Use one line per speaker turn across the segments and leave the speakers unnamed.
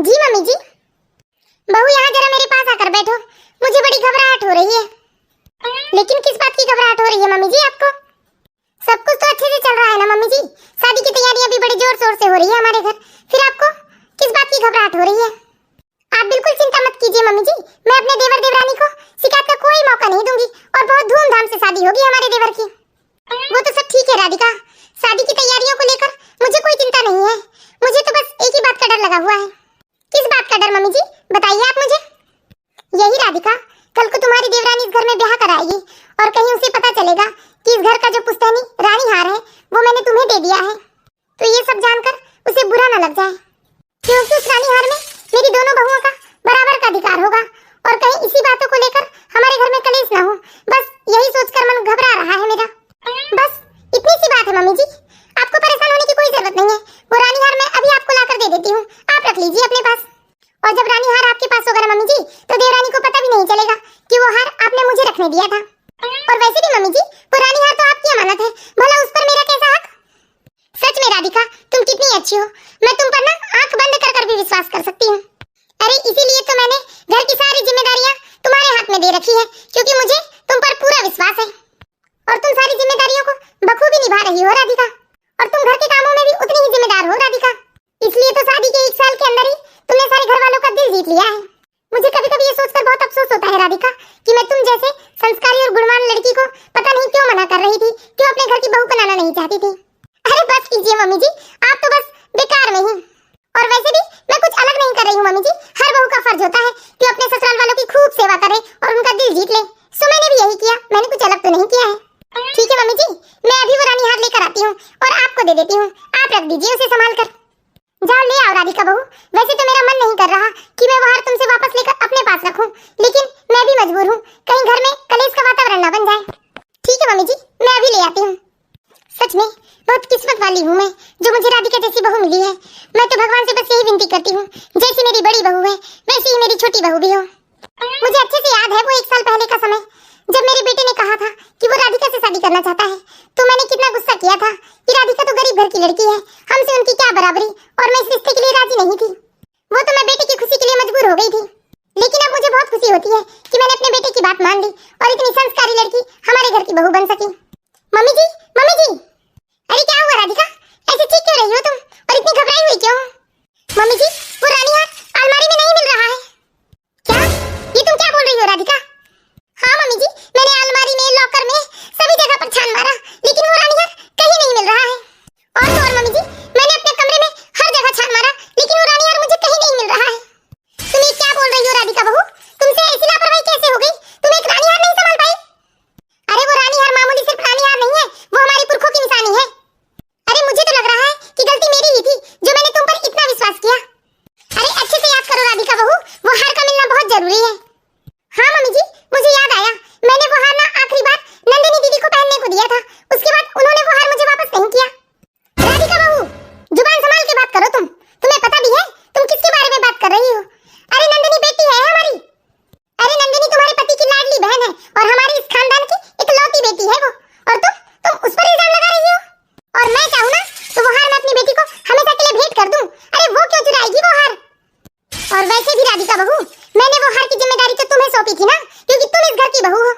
जी mummy जी। बहू यहाँ जरा मेरे पास आकर बैठो, मुझे बड़ी घबराहट हो रही है। लेकिन किस बात की घबराहट हो रही है मम्मी जी आपको? सब कुछ तो अच्छे से चल रहा है ना मम्मी जी, शादी की तैयारियां भी बड़े जोर शोर से हो रही है हमारे घर, फिर आपको किस बात की घबराहट हो रही है? आप बिल्कुल चिंता मत कीजिए मम्मी जी, मैं अपने देवर देवरानी को शिकायत का कोई मौका नहीं दूंगी और बहुत धूमधाम से शादी होगी हमारे देवर की। वो तो सब ठीक है राधिका, शादी की तैयारियों को लेकर मुझे कोई चिंता नहीं है, मुझे तो बस एक ही बात का डर लगा हुआ है। किस बात का डर मम्मी जी, बताइए आप मुझे। यही राधिका, कल को तुम्हारी देवरानी इस घर में ब्याह कराएगी और कहीं उसे पता चलेगा कि इस घर का जो पुश्तैनी रानी हार है वो मैंने तुम्हें दे दिया है, तो ये सब जानकर उसे बुरा न लग जाए, क्योंकि उस रानी हार में मेरी दोनों बहुओं का बराबर का अधिकार होगा और कहीं इसी बातों को लेकर हमारे घर में कलेश ना हो, बस यही सोचकर मन घबरा रहा है मेरा। बस इतनी सी बात है मम्मी जी, आपको परेशान होने की कोई जरूरत नहीं है। वो रानी हार मैं अभी आपको लाकर दे देती हूँ, आप रख लीजिए अपने पास। और जब रानी हार आपके पास होगा ना मम्मी जी, तो देवरानी को पता भी नहीं चलेगा कि वो हार आपने मुझे रखने दिया था। और वैसे भी मम्मी जी, वो रानी हार तो आपकी अमानत है, भला उस पर मेरा कैसा हक? सच में राधिका, तुम कितनी अच्छी हो, मैं तुम पर ना आंख बंद कर भी विश्वास कर सकती हूँ। अरे इसीलिए तो मैंने घर की सारी जिम्मेदारियाँ तुम्हारे हाथ में दे रखी है, क्योंकि मुझे तुम पर पूरा विश्वास है और तुम सारी जिम्मेदारियों को बखूबी निभा रही हो राधिका, और तुम घर के कामों में भी उतनी ही जिम्मेदार हो राधिका। इसलिए तो शादी के 1 साल के अंदर ही तुमने सारे घर वालों का दिल जीत लिया है। मुझे कभी कभी ये सोचकर बहुत अफसोस होता है राधिका कि मैं तुम जैसे संस्कारी और गुणवान लड़की को पता नहीं क्यों मना कर रही थी, क्यों अपने घर की बहू बनाना नहीं चाहती थी। अरे बस कीजिए मम्मी जी, आप तो बस बेकार में ही। और वैसे भी मैं कुछ अलग नहीं कर रही हूँ मम्मी जी, हर बहू का फर्ज होता है कि अपने ससुराल वालों की खूब सेवा करे और उनका दिल जीत ले, सो मैंने भी यही किया, मैंने कुछ अलग तो नहीं किया है। ठीक है मम्मी जी, मैं अभी वो रानी हार लेकर आती हूँ और आपको दे देती हूँ, आप रख दीजिए उसे संभाल कर। जाओ ले आओ राधिका बहू, वैसे तो मेरा मन नहीं कर रहा कि मैं वो हार तुमसे वापस लेकर अपने पास रखूं, लेकिन मैं भी मजबूर हूँ, कहीं घर में कलेश का वातावरण न बन जाए। ठीक है मम्मी जी, मैं अभी ले आती हूँ। सच में बहुत किस्मत वाली हूँ मैं, जो मुझे राधिका जैसी बहू मिली है। मैं तो भगवान से बस यही विनती करती हूँ, जैसी मेरी बड़ी बहू है वैसी ही मेरी छोटी बहू भी हो। मुझे अच्छे से याद है वो 1 साल पहले का समय, जब मेरे बेटे ने कहा था कि वो राधिका से शादी करना चाहता है, तो मैंने कितना गुस्सा किया था कि राधिका तो गरीब घर की लड़की है, हमसे उनकी क्या बराबरी, और मैं इस रिश्ते के लिए राजी नहीं थी। वो तो मैं बेटे की खुशी के लिए मजबूर हो गई थी, लेकिन अब मुझे बहुत खुशी होती है कि मैंने अपने बेटे की बात मान ली और इतनी संस्कारी लड़की हमारे घर की बहू बन सकी। मम्मी जी, मम्मी जी, अरे क्या हुआ राधिका, ऐसे चीख क्यों रही हो तुम और इतनी घबराई हुई क्यों? मम्मी जी, वो रानी हार अलमारी में नहीं मिल रहा है। क्या? ये तुम क्या बोल रही हो राधिका? हाँ मम्मी जी, मैंने अलमारी में, लॉकर में, सभी जगह पर छान मारा, लेकिन वो रानी हार कहीं नहीं मिल रहा है। और तो और मम्मी जी, मैंने अपने कमरे में हर जगह छान मारा, लेकिन वो रानी हार मुझे कहीं नहीं मिल रहा है। तुम ये क्या बोल रही हो राधिका बहू, तुमसे ऐसी लापरवाही कैसे हो गई, तुम एक रानी हार नहीं संभाल पाई? अरे वो रानी हार मामूली सिर्फ रानी हार नहीं है, वो हमारी पुरखों की निशानी है। अरे मुझे तो लग रहा है कि गलती मेरी ही थी जो मैंने तुम पर इतना विश्वास किया। अरे अच्छे से याद करो राधिका बहू, वो हार का मिलना बहुत जरूरी है। हाँ मम्मी जी, मुझे याद आया, मैंने वो हार ना आखिरी बार नंदिनी दीदी को पहनने को दिया था, उसके बाद उन्होंने वो हार मुझे वापस नहीं किया। राधिका बहू, जुबान संभाल के बात करो, तुम्हें पता भी है तुम किसके बारे में बात कर रही हो? अरे नंदिनी बेटी है हमारी। अरे नंदिनी तुम्हारे पति की लाडली बहन है और हमारे इस खानदान की इकलौती बेटी है वो, और तुम उस पर इल्जाम लगा रही हो। और मैं चाहूँ ना तो वो हार मैं अपनी बेटी को हमेशा के लिए भेंट कर दूं। अरे वो क्यों चुराएगी वो हार? और वैसे भी राधिका बहू, मैंने वो हार की जिम्मेदारी तो तुम्हें सौंपी थी ना, क्योंकि तुम इस घर की बहू हो।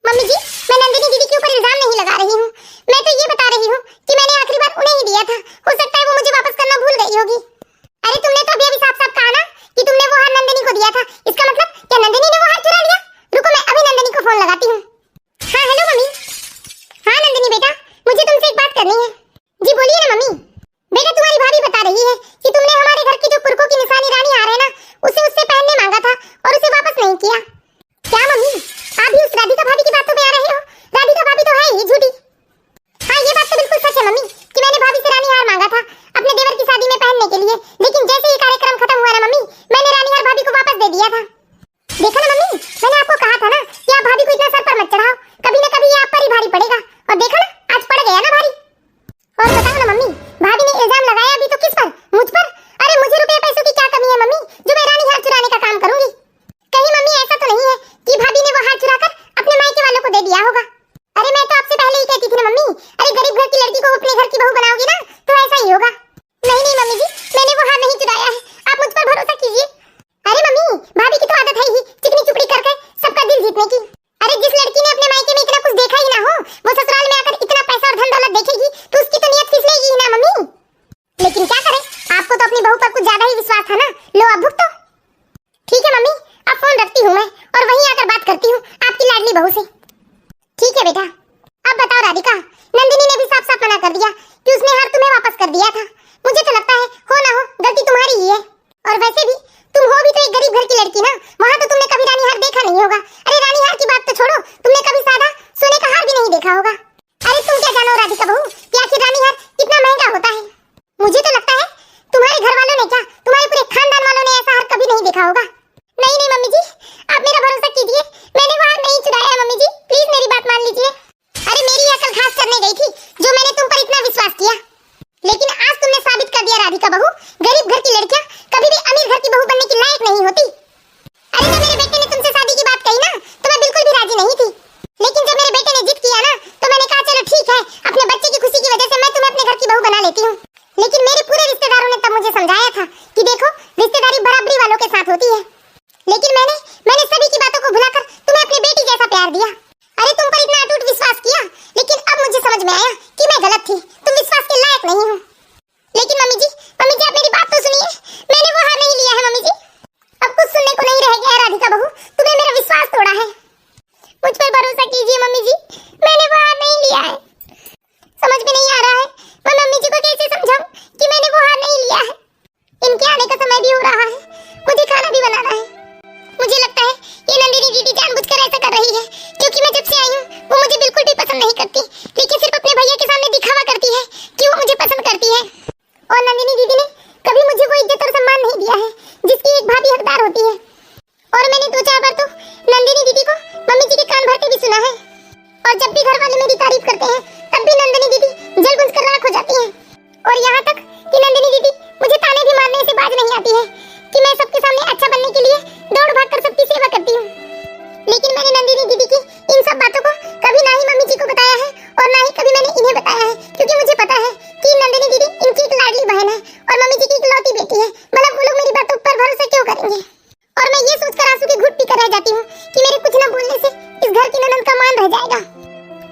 मम्मी जी, मैं नंदिनी दीदी के ऊपर इल्जाम नहीं लगा रही हूँ, मैं तो ये बता रही हूँ कि मैंने आखिरी बार उन्हें ही दिया था, हो सकता है वो मुझे वापस करना भूल गई होगी। अरे तुमने तो अभी साफ साफ कहा ना कि तुमने वो हार नंदिनी को दिया था, इसका मतलब क्या नंदिनी ने वो हार चुरा लिया? रुको मैं अभी नंदिनी को फोन लगाती हूँ। हाँ हेलो मम्मी। हाँ नंदिनी बेटा, मुझे तुमसे एक बात करनी है। जी बोलिए ना मम्मी। बेटा तुम्हारी भाभी बता रही है कि तुमने हमारे घर की जो पुरखों की निशानी रानी हार है ना, उसे उससे पहनने मांगा था और उसे वापस नहीं किया। क्या मम्मी, आप भी उस राधिका भाभी की बातों में आ रहे हो? राधिका भाभी तो है ही झूठी। हाँ ये बात तो बिल्कुल सच है मम्मी कि मैंने भाभी से रानी हार मांगा था अपने देवर की शादी में पहनने के लिए, लेकिन जैसे ही कार्यक्रम खत्म हुआ ना मम्मी, मैंने रानी हार भाभी को वापस दे दिया था। देखा ना मम्मी, मैंने आपको कहा था ना कि आप भाभी को इतना सर पर मत चढ़ाओ, कभी ना कभी ये आप पर ही भारी पड़ेगा, और देखा ना आज पड़ गया ना भारी। और बताओ ना मम्मी, भाभी ने इल्जाम लगाया भी तो किस पर? मुझ पर। अरे मुझे रुपए पैसों की क्या कमी है मम्मी, जो मैं रानी हार चुराने का काम करूंगी? कहीं मम्मी ऐसा तो नहीं है कि भाभी ने वो हार चुराकर अपने मायके वालों को दे दिया होगा? अरे मैं तो आपसे पहले ही लेती हूँ, लेकिन मेरे पूरे रिश्तेदारों ने तब मुझे समझाया था कि देखो रिश्तेदारी बराबरी वालों के साथ होती है। लेकिन मैंने सभी की बातों को भुलाकर तुम्हें अपनी बेटी जैसा प्यार दिया। अरे तुम पर इतना अटूट विश्वास किया, लेकिन अब मुझे समझ में आया कि मैं गलत थी, तुम विश्वास के लायक नहीं हो। लेकिन मम्मी जी आप मेरी बात तो सुनिए, मैंने वो हार नहीं लिया है मम्मी जी। अब कुछ सुनने को नहीं रह गया है राधिका बहू, तुमने मेरा विश्वास तोड़ा है। मुझ पर भरोसा कीजिए मम्मी जी, मैंने वो हार नहीं लिया है। समझ में नहीं आ रहा है मैं मम्मी जी को कैसे समझाऊं कि मैंने वो हार नहीं लिया है। इनके आने का समय भी हो रहा है, मुझे खाना भी बनाना है। मुझे लगता है ये नंदिनी दीदी जानबूझकर ऐसा कर रही है, क्योंकि मैं जब से आई हूँ वो मुझे बिल्कुल भी पसंद नहीं करती, लेकिन सिर्फ अपने भैया के सामने दिखावा करती है कि वो मुझे पसंद करती है। और नंदिनी दीदी ने कभी मुझे वो इज्जत और सम्मान नहीं दिया है जिसकी एक भाभी हकदार होती है। और मैंने 2-4 बार तो नंदिनी दीदी को मम्मी जी के कान भरते भी सुना है। और जब भी घर वाले मेरी तारीफ करते हैं तब भी नंदिनी दीदी जल बुझ कर राख हो जाती हैं। और यहाँ तक कि नंदिनी दीदी मुझे ताने भी मारने से बाज नहीं आती है कि मैं सबके सामने अच्छा बनने के लिए दौड़ भाग कर सबकी सेवा करती हूँ। लेकिन मैंने नंदिनी दीदी की इन सब बातों को कभी ना ही मम्मी जी को बताया है और ना ही कभी मैंने इन्हें बताया है, क्योंकि मुझे पता है कि नंदिनी दीदी इनकी एक लाडली बहन है और मम्मी जी की इकलौती बेटी है। मतलब वो लोग मेरी बातों पर भरोसा क्यों करेंगे। और मैं ये सोचकर आंसू की घुट पीकर रह जाती हूँ कि मेरे कुछ न बोलने से इस घर की ननद का मान रह जाएगा।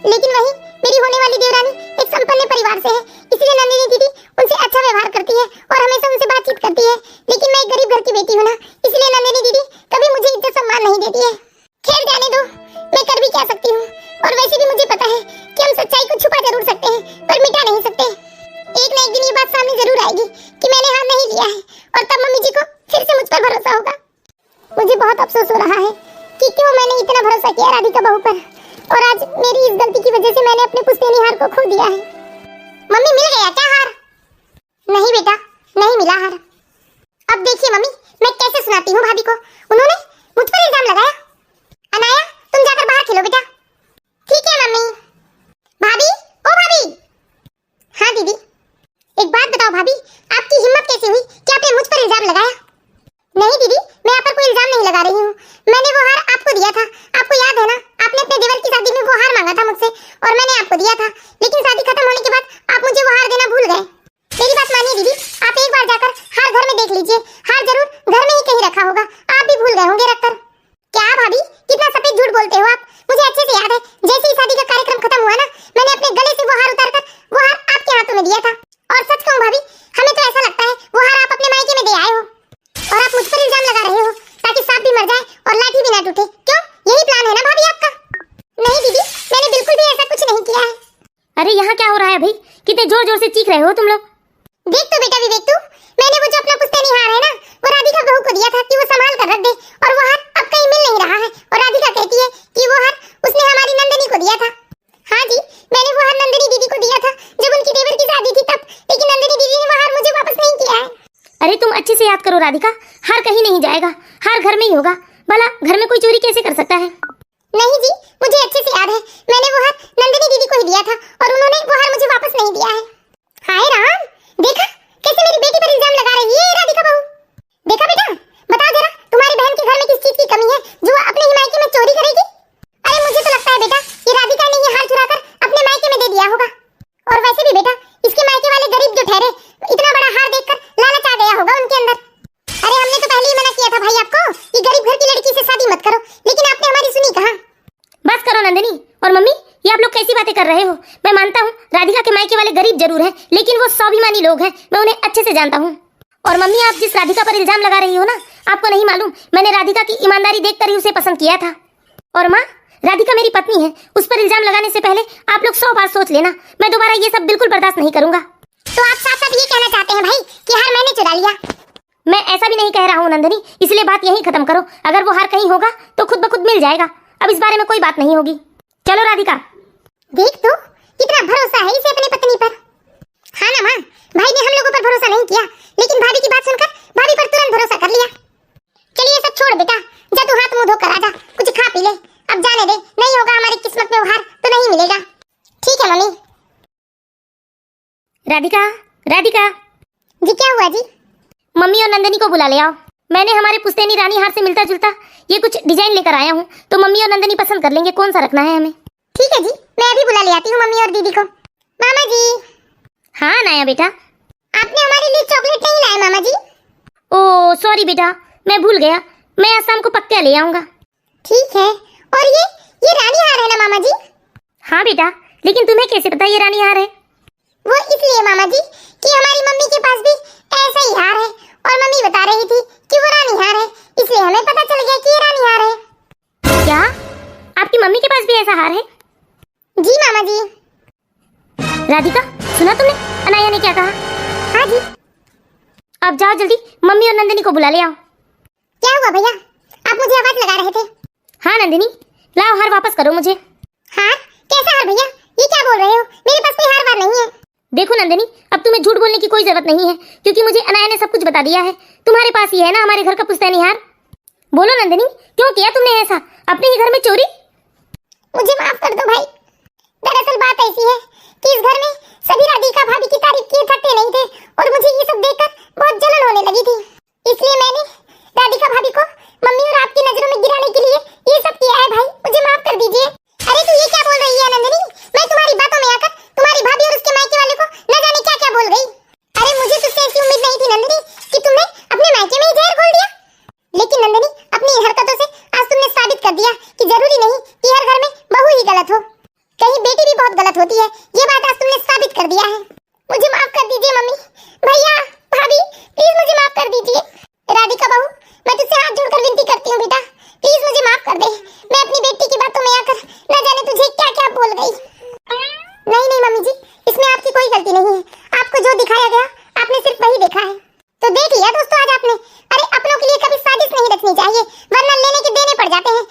लेकिन वही मेरी होने वाली देवरानी एक संपन्न परिवार से है, इसलिए नंदिनी दीदी उनसे अच्छा व्यवहार करती है और हमेशा उनसे बातचीत करती है। लेकिन मैं एक गरीब घर की बेटी हूँ ना, इसलिए नंदिनी दीदी कभी मुझे इज्जत सम्मान नहीं देती है। खैर जाने दो, मैं कर भी क्या सकती हूँ। और वैसे भी मुझे पता है कि हम सच्चाई को छुपा जरूर सकते हैं पर मिटा नहीं सकते। एक न एक दिन ये बात सामने जरूर आएगी कि मैंने हार नहीं लिया है, और तब मम्मी जी को फिर से मुझ पर भरोसा होगा। मुझे बहुत अफसोस हो रहा है कि क्यों मैंने इतना भरोसा किया राधिका बहू पर, और आज मेरी इस गलती की वजह से मैंने अपने पुश्तैनी हार को खो दिया है। मम्मी मिल गया क्या हार? नहीं बेटा, नहीं मिला हार। अब देखिए मम्मी, मैं कैसे सुनाती हूँ भाभी को। उन्होंने मुझ पर इल्जाम लगाया। अनाया तुम जाकर बाहर खेलो बेटा। ठीक है मम्मी। भाभी, ओ भाभी। हाँ दीदी। एक बात बताओ भाभी, आपकी हिम्मत कैसे हुई कि आपने मुझ पर इल्जाम लगाया? नहीं दीदी, मैं आप पर कोई इल्जाम नहीं लगा रही हूँ। मैंने वो हार आपको दिया था, आपको याद है ना? आपने अपने देवर की शादी में वो हार मांगा था मुझसे और मैंने आपको दिया था, लेकिन शादी खत्म होने के बाद आप मुझे वो हार देना भूल गए। मेरी बात मानिए दीदी, आप एक बार जाकर हार घर में देख लीजिए, हार जरूर घर में ही कहीं रखा होगा, आप भी भूल गए होंगे रखकर। क्या भाभी, कितना सफेद झूठ बोलते हो आप। मुझे अच्छे से याद है, जैसे ही शादी का कार्यक्रम खत्म हुआ ना, मैंने अपने गले से वो हार उतारकर वो हार आपके हाथों में दिया था। और सच कहूं भाभी, हमें तो ऐसा लगता है वो हार आप अपने मायके में दे आए हो और आप मुझ पर इल्जाम लगा रहे हो ताकि सांप भी मर जाए और लाठी भी ना टूटे। क्यों, यही प्लान है ना भाभी आपका? नहीं दीदी, मैंने बिल्कुल भी ऐसा कुछ नहीं किया है।
अरे यहाँ क्या हो रहा है भाई, कितने जोर जोर से चीख रहे हो तुम लोग।
देख तो बेटा विवेक, तू मैंने वो जो अपना पुश्तैनी हार है ना, वो राधिका बहू को दिया था कि वो संभाल कर रख दे, और वो हार अब कहीं मिल नहीं रहा है। और राधिका कहती है कि वो हार उसने हमारी नंदिनी को दिया था। हाँ जी, मैंने वो हार नंदिनी दीदी को दिया था जब उनकी देवर की शादी थी तब, लेकिन नंदिनी दीदी ने वो हार मुझे वापस नहीं किया है।
अरे तुम अच्छे से याद करो राधिका, हार कहीं नहीं जाएगा, हार घर में ही होगा। भला घर में कोई चोरी कैसे कर सकता है?
नहीं जी, मुझे अच्छे से याद है, मैंने वो हार नंदिनी दीदी को ही दिया था और उन्होंने वो हार मुझे वापस नहीं दिया है। हाय राम, देखा कैसे मेरी बेटी पर इल्जाम लगा रही है राधिका बहू। देखा बेटा, बताओ जरा तुम्हारी बहन के घर में किस चीज की कमी है जो वो अपने ही मायके में चोरी करेगी? अरे मुझे तो लगता है बेटा ये राधिका ने ये हार चुराकर अपने मायके में दे दिया होगा। और वैसे भी बेटा, इसके मायके वाले गरीब जो ठहरे, इतना बड़ा हार देखकर लालच आ गया होगा उनके अंदर। अरे हमने तो पहले ही मना किया था भाई आपको कि गरीब घर की लड़की से शादी मत करो, लेकिन आपने हमारी सुनी कहाँ।
बस करो नंदिनी और मम्मी, ये आप लोग कैसी बातें कर रहे हो। मैं मानता हूँ राधिका के मायके वाले गरीब जरूर हैं, लेकिन वो स्वाभिमानी लोग हैं, मैं उन्हें अच्छे से जानता हूँ। और मम्मी, आप जिस राधिका पर इल्जाम लगा रही हो ना, आपको नहीं मालूम मैंने राधिका की ईमानदारी देखकर ही उसे पसंद किया था। और माँ, राधिका मेरी पत्नी है, उस पर इल्जाम लगाने से पहले आप लोग 100 बार सोच लेना। मैं दोबारा ये सब बिल्कुल बर्दाश्त नहीं करूंगा।
तो आप साफ साफ ये कहना चाहते हैं भाई कि हार मैंने चुरा लिया?
मैं ऐसा भी नहीं कह रहा हूँ नंदिनी, इसलिए बात यहीं खत्म करो। अगर वो हार कहीं होगा तो खुद ब खुद मिल जाएगा, अब इस बारे में कोई बात नहीं होगी। चलो राधिका।
देख तो कितना भरोसा है इसे अपनी पत्नी पर। हाँ ना माँ, भाई ने हम लोगों पर भरोसा नहीं किया, लेकिन भाभी की बात सुनकर भाभी पर तुरंत भरोसा कर लिया। चलिए सब छोड़ बेटा, जा तू हाथ मुंह धोकर आजा, कुछ खा पी ले। अब जाने दे, नहीं होगा हमारी किस्मत में वो हार तो नहीं मिलेगा। ठीक है मम्मी।
राधिका, राधिका।
जी क्या हुआ जी?
मम्मी और नंदिनी को बुला ले आओ। मैंने हमारे पुश्तैनी रानी हार से मिलता जुलता ये कुछ डिजाइन लेकर आया हूँ, तो मम्मी और नंदिनी पसंद कर लेंगे कौन सा रखना है हमें।
ठीक है जी, मैं अभी बुला ले आती हूँ मम्मी और दीदी को। मामा जी।
हाँ अनाया बेटा।
आपने हमारे लिए चॉकलेट नहीं लाया मामा जी।
ओ सॉरी बेटा, मैं भूल गया। मैं आज शाम को पक्का ले आऊंगा।
ठीक है। और ये रानी हार है ना मामा जी?
हाँ बेटा, लेकिन तुम्हें कैसे पता ये रानी हार है?
वो इसलिए मामा जी कि हमारी मम्मी के पास भी ऐसा ही हार है और मम्मी बता रही थी कि वो रानी हार है, इसलिए हमें पता चल गया कि ये रानी हार है।
क्या आपकी मम्मी के पास भी ऐसा हार है?
जी मामा जी।
राधिका, सुना तुमने अनाया ने क्या कहा?
हाँ जी।
अब जाओ जल्दी मम्मी और नंदिनी को बुला ले आओ।
क्या हुआ भैया, आप मुझे आवाज लगा रहे थे?
हाँ नंदिनी, लाओ हार वापस करो मुझे।
हार? कैसा हार भैया, ये क्या बोल रहे हो? मेरे पास कोई हार वार नहीं है।
देखो नंदिनी, अब तुम्हें झूठ बोलने की कोई जरूरत नहीं है, क्योंकि मुझे अनाया ने सब कुछ बता दिया है। तुम्हारे पास ही है ना हमारे घर का पुश्तैनी हार? बोलो नंदिनी, क्यों किया तुमने ऐसा, अपने ही घर में चोरी?
मुझे माफ कर दो भाई। दरअसल बात ऐसी है कि इस घर में सभी राधिका भाभी की तारीफ किए थकते नहीं थे और मुझे ये सब देखकर बहुत जलन होने लगी थी, इसलिए मैंने राधिका भाभी को मम्मी और आपकी नजरों में गिराने के लिए ये सब किया है भाई, मुझे माफ कर दीजिए। अरे तू ये क्या बोल रही है नंदिनी? मैं तुम्हारी बातों में आकर तुम्हारी भाभी और उसके मायके वाले को न जाने क्या क्या बोल गई। अरे मुझे तुझसे ऐसी उम्मीद नहीं थी नंदिनी कि तुमने अपने मायके में ही जहर घोल दिया। लेकिन नंदिनी, अपनी हरकतों से आज तुमने साबित कर दिया कि जरूरी नहीं कि हर घर में बहू ही गलत हो, कहीं बेटी भी बहुत गलत होती है। ये बात आज तुमने साबित कर दिया है। मुझे माफ कर दीजिए मम्मी, भैया, भाभी, प्लीज मुझे माफ कर दीजिए। राधिका बहू, मैं तुझसे हाथ जोड़कर विनती करती हूँ बेटा, प्लीज मुझे माफ कर दे। मैं अपनी बेटी की बातों में आकर न जाने तुझे क्या क्या बोल गई। नहीं नहीं मम्मी जी, इसमें आपकी कोई गलती नहीं है। आपको जो दिखाया गया आपने सिर्फ वही देखा है। तो देख लिया दोस्तों आज आपने। अरे अपनों के लिए कभी साजिश नहीं रखनी चाहिए, वरना लेने के देने पड़ जाते हैं।